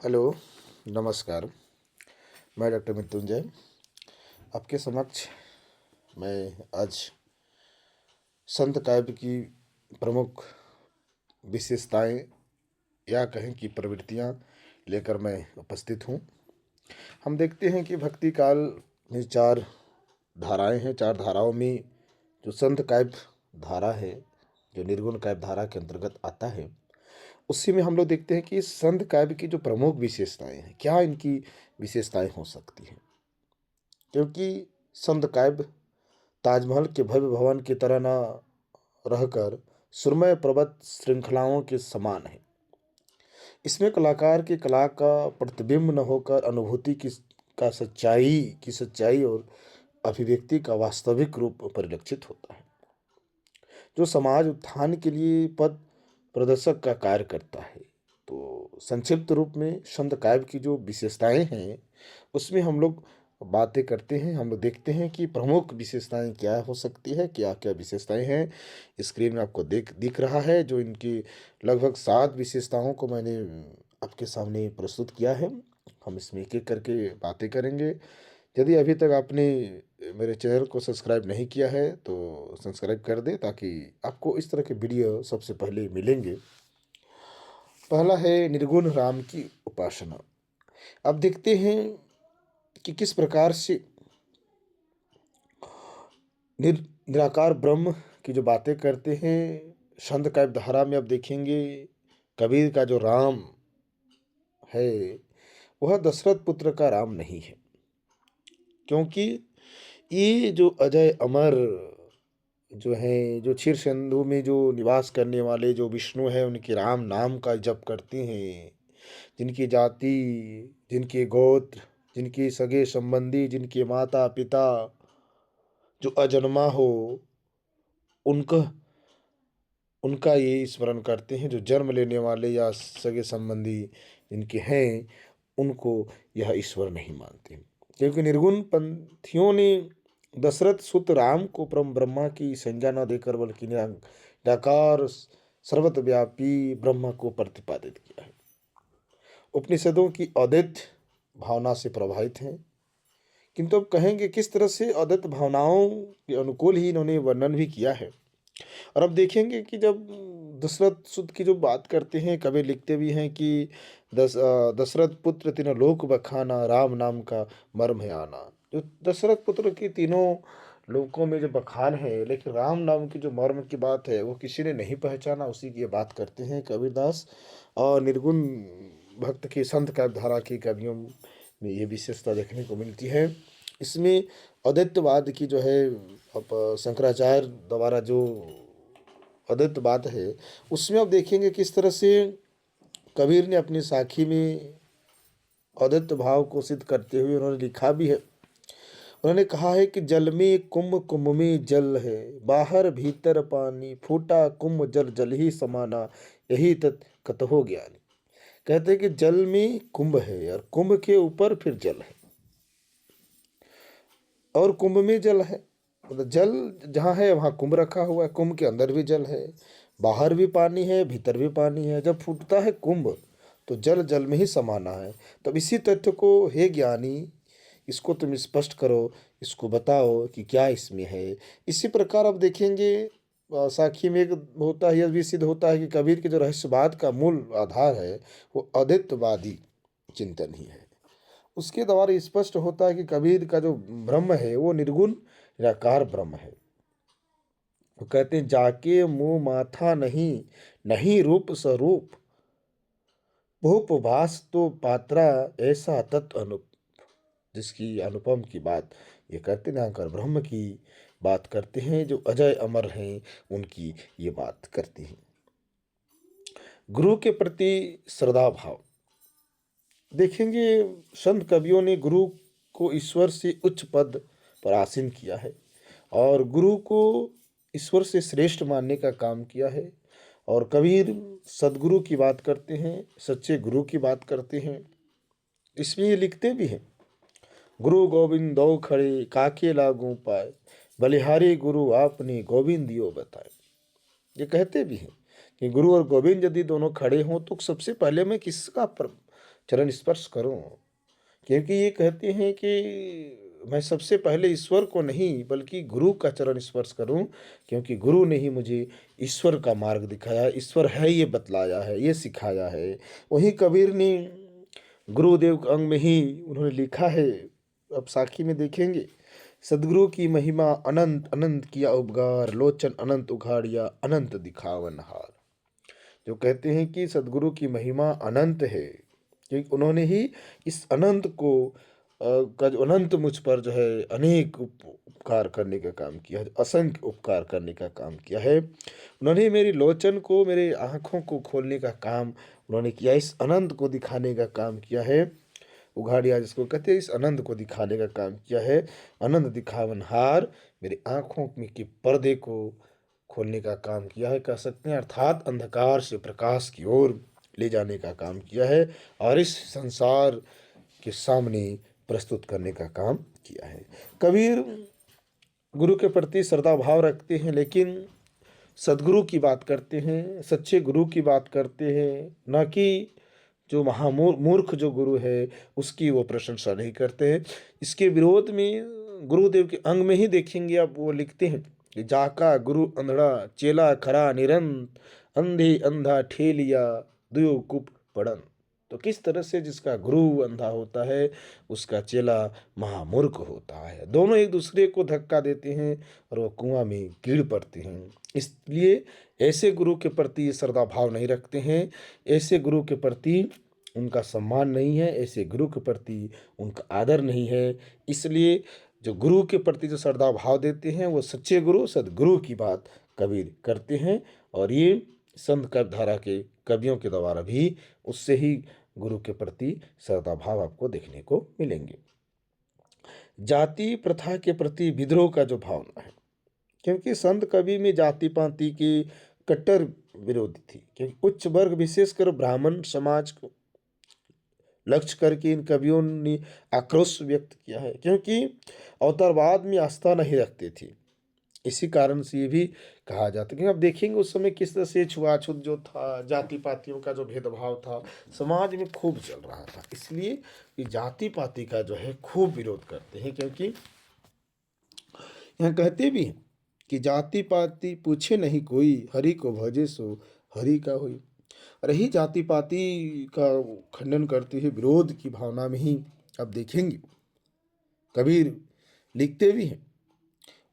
Hello, नमस्कार। मैं doctor Mrityunjay आपके समक्ष मैं आज संत काव्य की प्रमुख विशेषताएं या कहें कि प्रवृत्तियां लेकर मैं उपस्थित हूं। हम देखते हैं कि भक्ति काल में चार धाराएं हैं। चार धाराओं में जो संत काव्य धारा है, जो निर्गुण काव्य धारा के अंतर्गत आता है, उसी में हम लोग देखते हैं कि संत काव्य की जो प्रमुख विशेषताएं हैं, क्या इनकी विशेषताएं हो सकती हैं। क्योंकि संत काव्य ताजमहल के भव्य भवन की तरह न रहकर सुरमय पर्वत श्रृंखलाओं के समान है। इसमें कलाकार की कला का प्रतिबिंब न होकर अनुभूति की सच्चाई और अभिव्यक्ति का वास्तविक रूप परिलक्षित होता है, जो समाज उत्थान के लिए पथ प्रदर्शक का कार्य करता है। तो संक्षिप्त रूप में संत काव्य की जो विशेषताएं हैं, उसमें हम लोग बातें करते हैं। हम लोग देखते हैं कि प्रमुख विशेषताएं क्या हो सकती है, क्या क्या विशेषताएं हैं। स्क्रीन में आपको दिख रहा है, जो इनकी लगभग 7 विशेषताओं को मैंने आपके सामने प्रस्तुत किया है। हम इसमें एक एक करके बातें करेंगे। यदि अभी तक आपने मेरे चैनल को सब्सक्राइब नहीं किया है तो सब्सक्राइब कर दें, ताकि आपको इस तरह के वीडियो सबसे पहले मिलेंगे। पहला है निर्गुण राम की उपासना। अब देखते हैं कि किस प्रकार से निराकार ब्रह्म की जो बातें करते हैं संत काव्य धारा में। अब देखेंगे कबीर का जो राम है वह दशरथ पुत्र का राम नहीं है, क्योंकि ये जो अजय अमर जो हैं, जो क्षीर सिंधु में जो निवास करने वाले जो विष्णु है, उनके राम नाम का जप करते हैं, जिनकी जाति, जिनके गोत्र, जिनके सगे संबंधी, जिनके माता पिता जो अजन्मा हो, उनका उनका ये स्मरण करते हैं। जो जन्म लेने वाले या सगे संबंधी जिनके हैं, उनको यह ईश्वर नहीं मानते, क्योंकि निर्गुण पंथियों ने दशरथ सुत राम को परम ब्रह्मा की संज्ञा न देकर बल्कि निराकार सर्वव्यापी ब्रह्मा को प्रतिपादित किया है। उपनिषदों की अद्वैत भावना से प्रभावित हैं, किंतु अब कहेंगे किस तरह से अद्वैत भावनाओं के अनुकूल ही इन्होंने वर्णन भी किया है। और अब देखेंगे कि जब दशरथ सुत की जो बात करते हैं, कवि लिखते भी हैं कि दशरथ पुत्र तीनों लोक बखाना, राम नाम का मर्म है आना। जो दशरथ पुत्र की तीनों लोकों में जो बखान है, लेकिन राम नाम की जो मर्म की बात है वो किसी ने नहीं पहचाना, उसी की ये बात करते हैं कबीरदास। और निर्गुण भक्त की संत काव्य धारा की कवियों में ये विशेषता देखने को मिलती है। इसमें अद्वैतवाद की जो है, अब शंकराचार्य द्वारा जो अद्वैतवाद है, उसमें अब देखेंगे किस तरह से कबीर ने अपनी साखी में अद्वैत भाव को सिद्ध करते हुए उन्होंने लिखा भी है। उन्होंने कहा है कि जल में कुंभ, कुंभ में जल है, बाहर भीतर पानी, फूटा कुंभ जल जल ही समाना, यही तत् कतहो ज्ञानी। कहते हैं कि जल में कुंभ है और कुंभ के ऊपर फिर जल है, और कुंभ में जल है। मतलब जल जहाँ है वहाँ कुंभ रखा हुआ है, कुंभ के अंदर भी जल है, बाहर भी पानी है, भीतर भी पानी है। जब फूटता है कुंभ तो जल जल में ही समाना है। तब इसी तथ्य को हे ज्ञानी, इसको तुम स्पष्ट करो, इसको बताओ कि क्या इसमें है। इसी प्रकार अब देखेंगे साखी में एक होता है, यह भी सिद्ध होता है कि कबीर के जो रहस्यवाद का मूल आधार है वो अद्वैतवादी चिंतन ही है। उसके द्वारा स्पष्ट होता है कि कबीर का जो ब्रह्म है वो निर्गुण निराकार ब्रह्म है। वो कहते हैं जाके मुंह माथा नहीं, नहीं रूप स्वरूप, भूपभास तो पात्रा ऐसा तत् अनुप। जिसकी अनुपम की बात ये करते हैं, निराकार ब्रह्म की बात करते हैं, जो अजय अमर हैं उनकी ये बात करते हैं। गुरु के प्रति श्रद्धा भाव देखेंगे, संत कवियों ने गुरु को ईश्वर से उच्च पद पर आसीन किया है और गुरु को ईश्वर से श्रेष्ठ मानने का काम किया है। और कबीर सदगुरु की बात करते हैं, सच्चे गुरु की बात करते हैं। इसमें ये लिखते भी हैं, गुरु गोविंद दो खड़े काके लागू पाए, बलिहारी गुरु आपने गोविंद दियो बताए। ये कहते भी हैं कि गुरु और गोविंद यदि दोनों खड़े हों तो सबसे पहले मैं किसका चरण स्पर्श करूं, क्योंकि ये कहते हैं कि मैं सबसे पहले ईश्वर को नहीं बल्कि गुरु का चरण स्पर्श करूं, क्योंकि गुरु ने ही मुझे ईश्वर का मार्ग दिखाया, ईश्वर है ये बतलाया है, ये सिखाया है। वहीं कबीर ने गुरुदेव के अंग में ही उन्होंने लिखा है, अब साखी में देखेंगे, सदगुरु की महिमा अनंत अनंत किया उपगार, लोचन अनंत उघाड़िया अनंत दिखावन हार। जो कहते हैं कि सदगुरु की महिमा अनंत है, क्योंकि उन्होंने ही इस अनंत को का जो अनंत मुझ पर जो है अनेक उपकार करने का काम किया है, असंख्य उपकार करने का काम किया है। उन्होंने मेरी लोचन को, मेरे आँखों को खोलने का काम उन्होंने किया, इस अनंत को दिखाने का काम किया है। उघाड़िया जिसको कहते हैं, इस अनंत को दिखाने का काम किया है। अनंत दिखावनहार, मेरी आँखों में के पर्दे को खोलने का काम किया है, कह सकते हैं, अर्थात अंधकार से प्रकाश की ओर ले जाने का काम किया है और इस संसार के सामने प्रस्तुत करने का काम किया है। कबीर गुरु के प्रति श्रद्धा भाव रखते हैं, लेकिन सदगुरु की बात करते हैं, सच्चे गुरु की बात करते हैं, न कि जो महामूर्ख जो गुरु है उसकी वो प्रशंसा नहीं करते हैं। इसके विरोध में गुरुदेव के अंग में ही देखेंगे आप, वो लिखते हैं कि जाका गुरु अंधड़ा चेला खरा निरंत, अंधे अंधा ठेलिया दुयो कुप पड़न। तो किस तरह से जिसका गुरु अंधा होता है उसका चेला महामूर्ख होता है, दोनों एक दूसरे को धक्का देते हैं और वो कुआं में गिर पड़ते हैं। इसलिए ऐसे गुरु के प्रति ये श्रद्धा भाव नहीं रखते हैं, ऐसे गुरु के प्रति उनका सम्मान नहीं है, ऐसे गुरु के प्रति उनका आदर नहीं है। इसलिए जो गुरु के प्रति जो श्रद्धा भाव देते हैं वो सच्चे गुरु सदगुरु की बात कबीर करते हैं, और ये संत कविधारा के कवियों के द्वारा भी उससे ही गुरु के प्रति श्रद्धा भाव आपको देखने को मिलेंगे। जाति प्रथा के प्रति विद्रोह का जो भावना है, क्योंकि संत कवि में जाति पाति की कट्टर विरोधी थी, क्योंकि उच्च वर्ग विशेषकर ब्राह्मण समाज को लक्ष्य करके इन कवियों ने आक्रोश व्यक्त किया है, क्योंकि अवतारवाद में आस्था नहीं रखते थे। इसी कारण से ये भी कहा जाता है कि आप देखेंगे उस समय किस तरह से छुआछूत जो था, जाति पातियों का जो भेदभाव था समाज में खूब चल रहा था। इसलिए ये जाति पाति का जो है खूब विरोध करते हैं, क्योंकि यहाँ कहते भी हैं कि जाति पाति पूछे नहीं कोई, हरि को भजे सो हरि का होई। रही जाति पाति का खंडन करते हुए विरोध की भावना में ही अब देखेंगे कबीर लिखते भी हैं,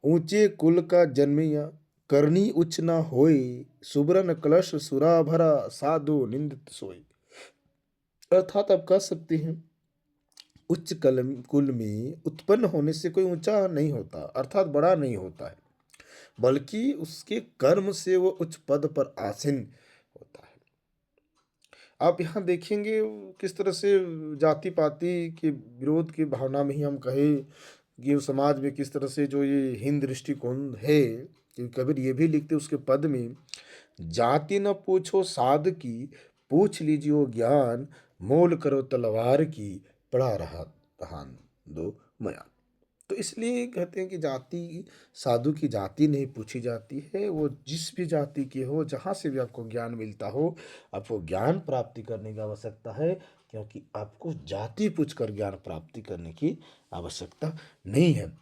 ऊंचे कुल का जन्मिया करनी उच्च न होए, सुबरन कलश सुरा भरा साधु निंदित सोई। अर्थात आप कह सकते हैं उच्च कुल में उत्पन्न होने से कोई ऊंचा नहीं होता, अर्थात बड़ा नहीं होता है, बल्कि उसके कर्म से वो उच्च पद पर आसीन होता है। आप यहाँ देखेंगे किस तरह से जाति पाति के विरोध की भावना में ही हम कहें कि समाज में किस तरह से जो ये हीन दृष्टिकोण है, क्योंकि कबीर ये भी लिखते उसके पद में, जाति न पूछो साध की, पूछ लीजिए ज्ञान, मोल करो तलवार की, पढ़ा रहा तहान दो मयान। तो इसलिए कहते हैं कि जाति, साधु की जाति नहीं पूछी जाती है, वो जिस भी जाति की हो, जहाँ से भी आपको ज्ञान मिलता हो, आपको ज्ञान प्राप्ति करने की आवश्यकता है, क्योंकि आपको जाति पूछकर ज्ञान प्राप्ति करने की आवश्यकता नहीं है।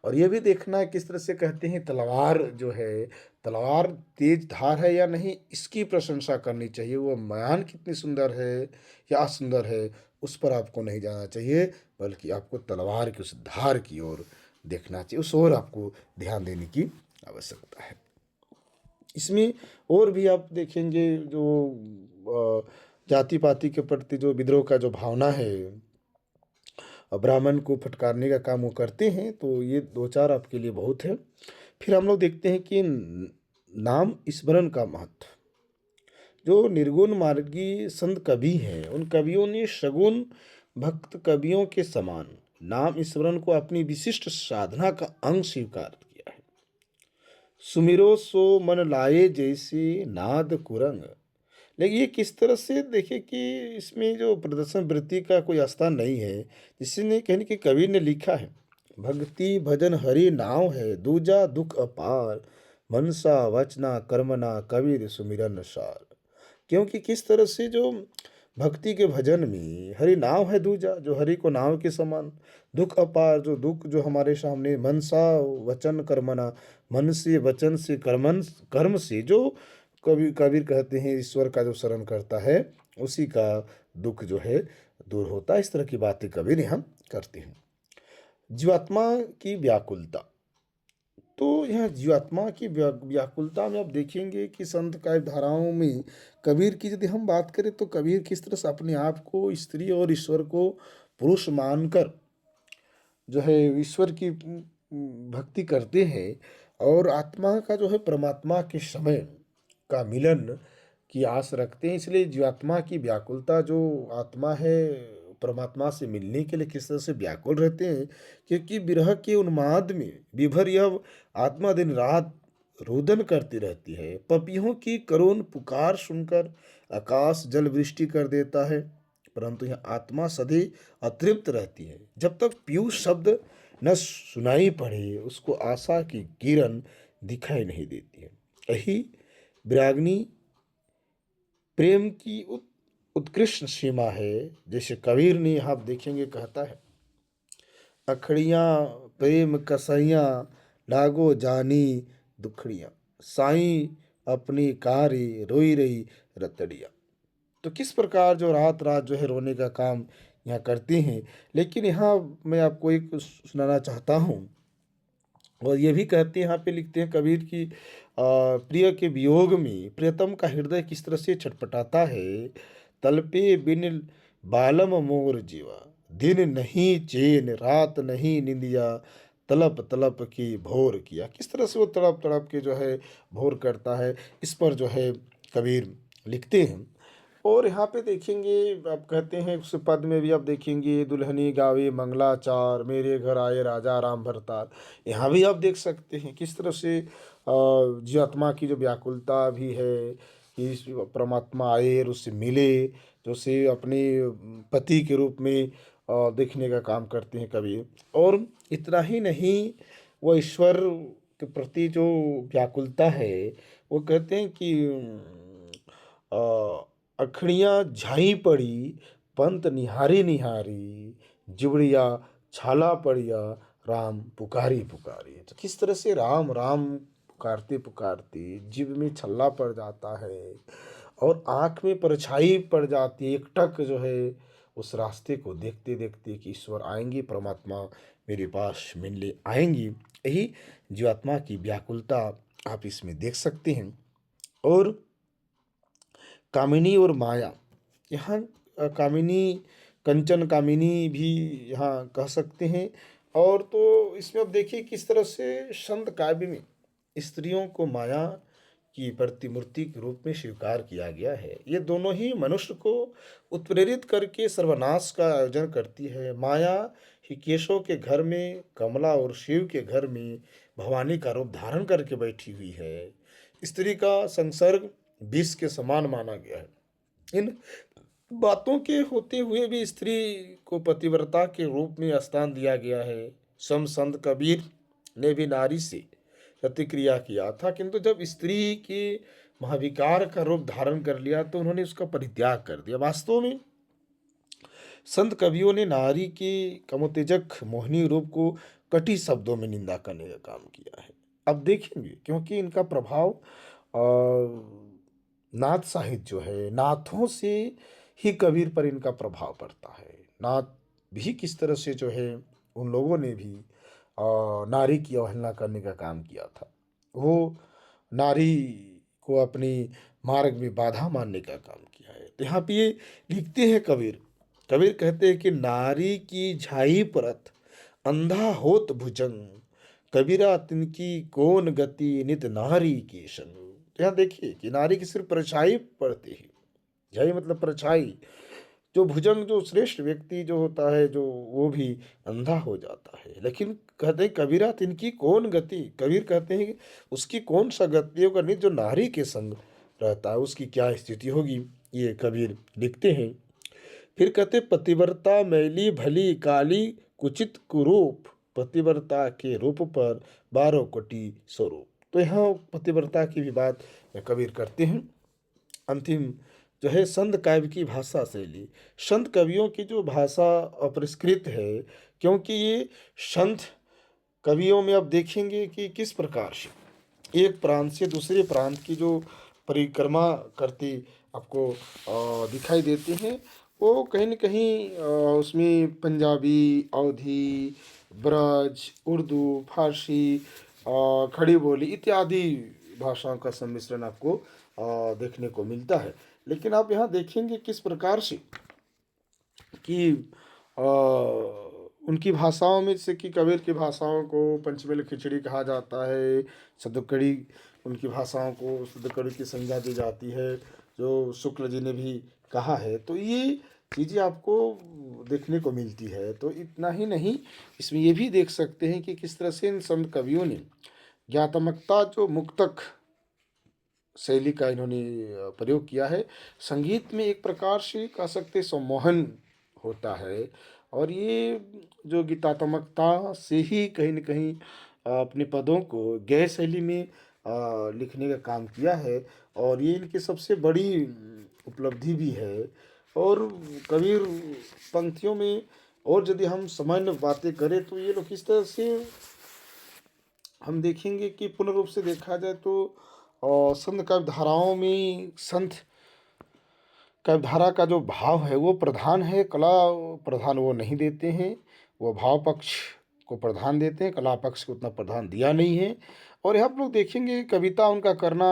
और ये भी देखना है किस तरह से कहते हैं तलवार जो है, तलवार तेज धार है या नहीं इसकी प्रशंसा करनी चाहिए, वो म्यान कितनी सुंदर है या असुंदर है उस पर आपको नहीं जाना चाहिए, बल्कि आपको तलवार की उस धार की ओर देखना चाहिए, उस ओर आपको ध्यान देने की आवश्यकता है। इसमें और भी आप देखेंगे जो जाति पाति के प्रति जो विद्रोह का जो भावना है, ब्राह्मण को फटकारने का काम वो करते हैं, तो ये दो चार आपके लिए बहुत है। फिर हम लोग देखते हैं कि नाम स्मरण का महत्व, जो निर्गुण मार्गी संत कवि हैं उन कवियों ने सगुण भक्त कवियों के समान नाम स्मरण को अपनी विशिष्ट साधना का अंग स्वीकार किया है। सुमिरो सो मन लाए जैसे नाद कुरंग। लेकिन ये किस तरह से देखे कि इसमें जो प्रदर्शन वृत्ति का कोई स्थान नहीं है, जिसने कहने कि कवि ने लिखा है, भक्ति भजन हरि नाम है, दूजा दुख अपार, मनसा वचना कर्मना कबीर सुमिरन सार। क्योंकि किस तरह से जो भक्ति के भजन में हरि नाम है दूजा, जो हरि को नाम के समान। दुख अपार, जो दुख जो हमारे सामने मनसा वचन कर्मणा, मन से वचन से कर्म से जो कबीर कहते हैं ईश्वर का जो शरण करता है उसी का दुख जो है दूर होता है। इस तरह की बातें कबीर यहाँ करते हैं। जीवात्मा की व्याकुलता, तो यह जीवात्मा की व्याकुलता में आप देखेंगे कि संत काव्य धाराओं में कबीर की यदि हम बात करें तो कबीर किस तरह से अपने आप को स्त्री और ईश्वर को पुरुष मानकर जो है ईश्वर की भक्ति करते हैं और आत्मा का जो है परमात्मा के समय का मिलन की आस रखते हैं। इसलिए जीवात्मा की व्याकुलता, जो आत्मा है परमात्मा से मिलने के लिए किस तरह से व्याकुल रहते हैं, क्योंकि विरह के उन्माद में विभर यह आत्मा दिन रात रोदन करती रहती है। पपियों की करुण पुकार सुनकर आकाश जल वृष्टि कर देता है, परंतु यह आत्मा सदैव अतृप्त रहती है। जब तक पीयूष शब्द न सुनाई पड़े उसको आशा की किरण दिखाई नहीं देती है। यही विराग्नि प्रेम की उत्कृष्ट सीमा है। जैसे कबीर ने आप देखेंगे कहता है, अखड़ियाँ प्रेम कसैयाँ लागो जानी दुखड़ियाँ, साईं अपनी कारी रोई रही रतड़ियाँ। तो किस प्रकार जो रात रात जो है रोने का काम यहाँ करती हैं। लेकिन यहाँ मैं आपको एक सुनाना चाहता हूँ, और ये भी कहते हैं यहाँ पे लिखते हैं कबीर की प्रिय के वियोग में प्रियतम का हृदय किस तरह से छटपटाता है। तलपे बिन बालम मोर जीवा, दिन नहीं चैन रात नहीं निंदिया, तलप तलप की भोर किया। किस तरह से वो तड़प तड़प के जो है भोर करता है, इस पर जो है कबीर लिखते हैं। और यहाँ पे देखेंगे आप कहते हैं उस पद में भी आप देखेंगे, दुल्हनी गावे मंगलाचार मेरे घर आए राजा राम भरतार। यहाँ भी आप देख सकते हैं किस तरह से जीवात्मा की जो व्याकुलता भी है कि परमात्मा आए और उससे मिले, जो उसे अपने पति के रूप में देखने का काम करते हैं कबीर। और इतना ही नहीं, वो ईश्वर के प्रति जो व्याकुलता है वो कहते हैं कि अखड़ियाँ झाई पड़ी पंत निहारी निहारी, जिबड़िया छाला पड़िया राम पुकारी पुकारी। तो किस तरह से राम राम पुकारते पुकारते जीभ में छल्ला पड़ जाता है और आँख में परछाई पड़ जाती है, एकटक जो है उस रास्ते को देखते देखते कि ईश्वर आएंगे, परमात्मा मेरे पास मिलने आएंगी। यही जीवात्मा की व्याकुलता आप इसमें देख सकते हैं। और कामिनी और माया, यहाँ कामिनी कंचन कामिनी भी यहाँ कह सकते हैं। और तो इसमें अब देखिए किस तरह से संत काव्य में स्त्रियों को माया की प्रतिमूर्ति के रूप में स्वीकार किया गया है। ये दोनों ही मनुष्य को उत्प्रेरित करके सर्वनाश का आयोजन करती है। माया ही केशव के घर में कमला और शिव के घर में भवानी का रूप धारण करके बैठी हुई है। स्त्री का संसर्ग विष के समान माना गया है। इन बातों के होते हुए भी स्त्री को पतिव्रता के रूप में स्थान दिया गया है। संत कबीर ने भी नारी से प्रतिक्रिया किया था, किंतु जब स्त्री के महाविकार का रूप धारण कर लिया तो उन्होंने उसका परित्याग कर दिया। वास्तव में संत कवियों ने नारी के कमोतेजक मोहिनी रूप को कटी शब्दों में निंदा करने का काम किया है। अब देखेंगे क्योंकि इनका प्रभाव नाथ साहित्य जो है, नाथों से ही कबीर पर इनका प्रभाव पड़ता है। नाथ भी किस तरह से जो है उन लोगों ने भी नारी की अवहेलना करने का काम किया था। वो नारी को अपनी मार्ग में बाधा मानने का काम किया है। तो यहाँ पे ये लिखते हैं कबीर कहते हैं कि नारी की झाई परत अंधा होत भुजंग, कबीरा तिनकी कौन गति नित नारी की संग। तो यहाँ देखिए कि नारी की सिर्फ परछाई पड़ती है, झाई मतलब परछाई, जो भुजंग जो श्रेष्ठ व्यक्ति जो होता है जो वो भी अंधा हो जाता है। लेकिन कहते हैं कबीरा तिनकी कौन गति, कबीर कहते हैं कि उसकी कौन सा गति होगा, नहीं जो नारी के संग रहता है उसकी क्या स्थिति होगी, ये कबीर लिखते हैं। फिर कहते पतिव्रता मैली भली काली कुचित कुरूप, पतिव्रता के रूप पर 12 कोटि स्वरूप। तो यहाँ पतिव्रता की भी बात कबीर करते हैं। अंतिम जो है संत काव्य की भाषा शैली, संत कवियों की जो भाषा अपरिष्कृत है, क्योंकि ये संत कवियों में आप देखेंगे कि किस प्रकार से एक प्रांत से दूसरे प्रांत की जो परिक्रमा करते आपको दिखाई देते हैं, वो कहीं न कहीं उसमें पंजाबी, अवधी, ब्रज, उर्दू, फारसी, खड़ी बोली इत्यादि भाषाओं का सम्मिश्रण आपको देखने को मिलता है। लेकिन आप यहाँ देखेंगे किस प्रकार से कि उनकी भाषाओं में जैसे कि कबीर की भाषाओं को पंचमेल खिचड़ी कहा जाता है, सदुकड़ी उनकी भाषाओं को सदुकड़ी की संज्ञा दी जाती है, जो शुक्ल जी ने भी कहा है। तो ये चीज़ें आपको देखने को मिलती है। तो इतना ही नहीं, इसमें ये भी देख सकते हैं कि किस तरह से इन संत कवियों ने ज्ञातमकता जो मुक्तक शैली का इन्होंने प्रयोग किया है। संगीत में एक प्रकार से कह सकते सम्मोहन होता है, और ये जो गीतात्मकता से ही कहीं न कहीं अपने पदों को गैर शैली में लिखने का काम किया है, और ये इनकी सबसे बड़ी उपलब्धि भी है। और कबीर पंक्तियों में और यदि हम सामान्य बातें करें तो ये लोग किस तरह से हम देखेंगे कि पूर्ण रूप से देखा जाए तो संत काव्य धाराओं में संत काव्य धारा का जो भाव है वो प्रधान है, कला प्रधान वो नहीं देते हैं। वो भाव पक्ष को प्रधान देते हैं, कला पक्ष को उतना प्रधान दिया नहीं है। और यहाँ आप लोग देखेंगे कविता उनका करना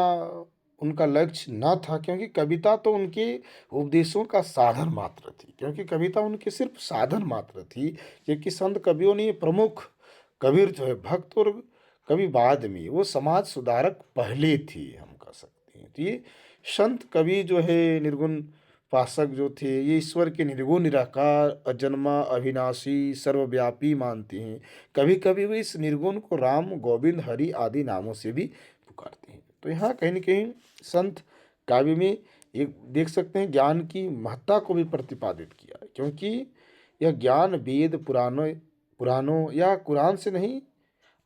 उनका लक्ष्य ना था, क्योंकि कविता तो उनके उपदेशों का साधन मात्र थी, क्योंकि कविता उनके सिर्फ साधन मात्र थी। क्योंकि संत कवियों ने प्रमुख कबीर जो है भक्त, और कवि बाद में वो समाज सुधारक पहले थे हम कह सकते हैं। तो ये संत कवि जो है निर्गुण उपासक जो थे, ये ईश्वर के निर्गुण निराकार अजन्मा अविनाशी सर्वव्यापी मानते हैं। कभी कभी वे इस निर्गुण को राम गोविंद हरि आदि नामों से भी पुकारते हैं। तो यहाँ कहीं न कहीं संत काव्य में एक देख सकते हैं ज्ञान की महत्ता को भी प्रतिपादित किया है, क्योंकि यह ज्ञान वेद पुराणों पुराणों या कुरान से नहीं,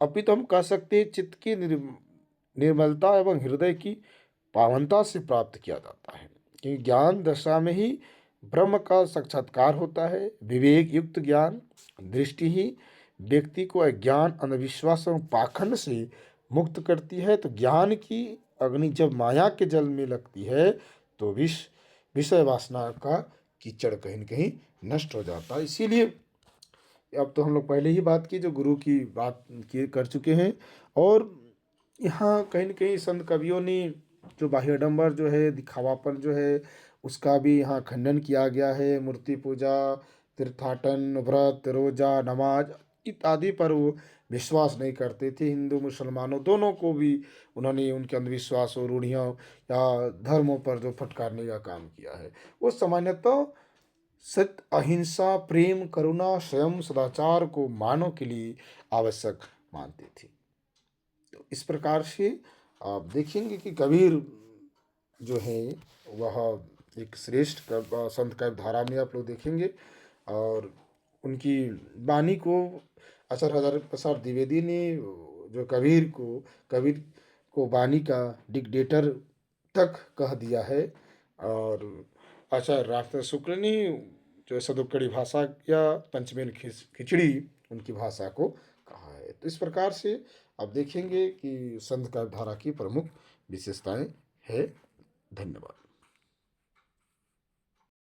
अपितु हम कह सकते हैं चित्त की निर्मलता एवं हृदय की पावनता से प्राप्त किया जाता है। कि ज्ञान दशा में ही ब्रह्म का साक्षात्कार होता है। विवेक युक्त ज्ञान दृष्टि ही व्यक्ति को अज्ञान अंधविश्वास और पाखंड से मुक्त करती है। तो ज्ञान की अग्नि जब माया के जल में लगती है तो विषय वासना का कीचड़ कहीं न कहीं नष्ट हो जाता है। इसीलिए अब तो हम लोग पहले ही बात की, जो गुरु की बात की कर चुके हैं। और यहाँ कहीं न कहीं संत कवियों ने जो बाह्य आडंबर जो है, दिखावापन जो है, उसका भी यहाँ खंडन किया गया है। मूर्ति पूजा, तीर्थाटन, व्रत, रोजा, नमाज इत्यादि पर वो विश्वास नहीं करते थे। हिंदू मुसलमानों दोनों को भी उन्होंने उनके अंधविश्वास और रूढ़ियों या धर्मों पर जो फटकारने का काम किया है। वो सामान्यतः सत्य, अहिंसा, प्रेम, करुणा, स्वयं सदाचार को मानव के लिए आवश्यक मानते थे। तो इस प्रकार से आप देखेंगे कि कबीर जो है वह एक श्रेष्ठ संत काव्य धारा में आप लोग देखेंगे। और उनकी वाणी को आचार्य हजारे प्रसाद द्विवेदी ने जो कबीर को वाणी का डिक्टेटर तक कह दिया है। और आचार्य रामचंद्र शुक्ल ने जो सदुक्कड़ी भाषा या पंचमेल खिचड़ी उनकी भाषा को कहा है। तो इस प्रकार से आप देखेंगे कि संत काव्य धारा की प्रमुख विशेषताएं है। धन्यवाद।